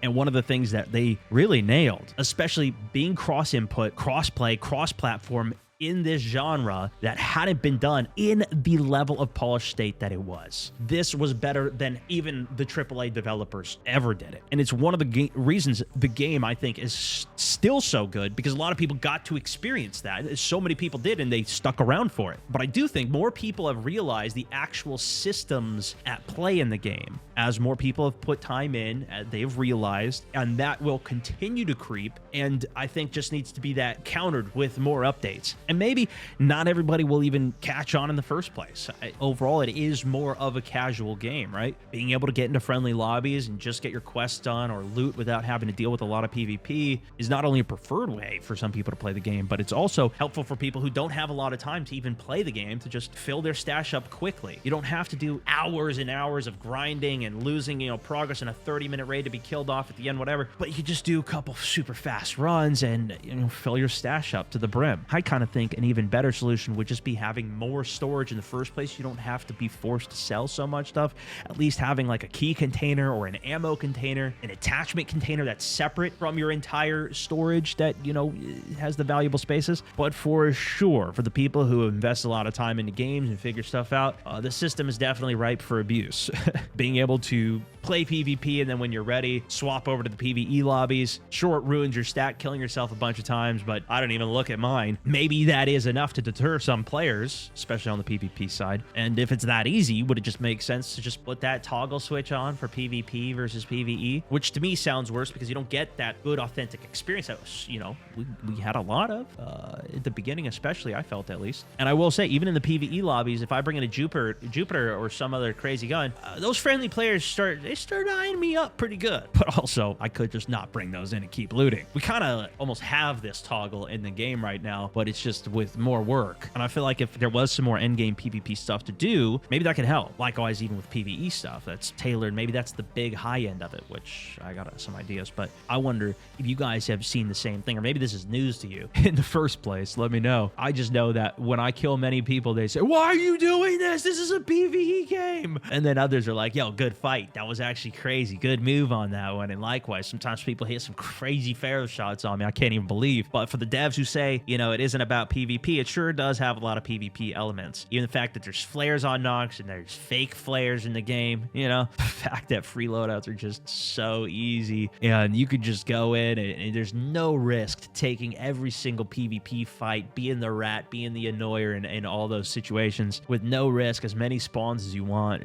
And one of the things that they really nailed, especially being cross-input, cross-play, cross-platform in this genre that hadn't been done in the level of polished state that it was. This was better than even the AAA developers ever did it. And it's one of the reasons the game, I think, is still so good, because a lot of people got to experience that. So many people did, and they stuck around for it. But I do think more people have realized the actual systems at play in the game. As more people have put time in, they've realized, and that will continue to creep. And I think just needs to be that countered with more updates. And maybe not everybody will even catch on in the first place. Overall, it is more of a casual game, right? Being able to get into friendly lobbies and just get your quests done or loot without having to deal with a lot of PvP is not only a preferred way for some people to play the game, but it's also helpful for people who don't have a lot of time to even play the game, to just fill their stash up quickly. You don't have to do hours and hours of grinding and losing, progress in a 30-minute raid to be killed off at the end, whatever. But you could just do a couple super fast runs and, fill your stash up to the brim. I kind of think an even better solution would just be having more storage in the first place. You don't have to be forced to sell so much stuff. At least having like a key container or an ammo container, an attachment container that's separate from your entire storage that, has the valuable spaces. But for sure, for the people who invest a lot of time into games and figure stuff out, the system is definitely ripe for abuse. Being able to play PvP and then when you're ready, swap over to the PvE lobbies. Sure, it ruins your stat, killing yourself a bunch of times, but I don't even look at mine. Maybe that is enough to deter some players, especially on the PvP side. And if it's that easy, would it just make sense to just put that toggle switch on for PvP versus PvE? Which to me sounds worse, because you don't get that good authentic experience that was, we had a lot of at the beginning, especially, I felt, at least. And I will say, even in the PvE lobbies, if I bring in a Jupiter or some other crazy gun, those friendly players start eyeing me up pretty good. But also, I could just not bring those in and keep looting. We kind of almost have this toggle in the game right now, but it's just with more work. And I feel like if there was some more endgame PvP stuff to do, maybe that could help. Likewise, even with PvE stuff that's tailored, maybe that's the big high end of it, which I got some ideas. But I wonder if you guys have seen the same thing, or maybe this is news to you in the first place. Let me know. I just know that when I kill many people, they say, "Why are you doing this? This is a PvE game." And then others are like, "Yo, good fight. That was actually crazy. Good move on that one." And likewise, sometimes people hit some crazy Pharaoh shots on me. I can't even believe. But for the devs who say, it isn't about PvP, it sure does have a lot of PvP elements. Even the fact that there's flares on Nox and there's fake flares in the game, the fact that free loadouts are just so easy and you could just go in and there's no risk to taking every single PvP fight, being the rat, being the annoyer in all those situations with no risk, as many spawns as you want.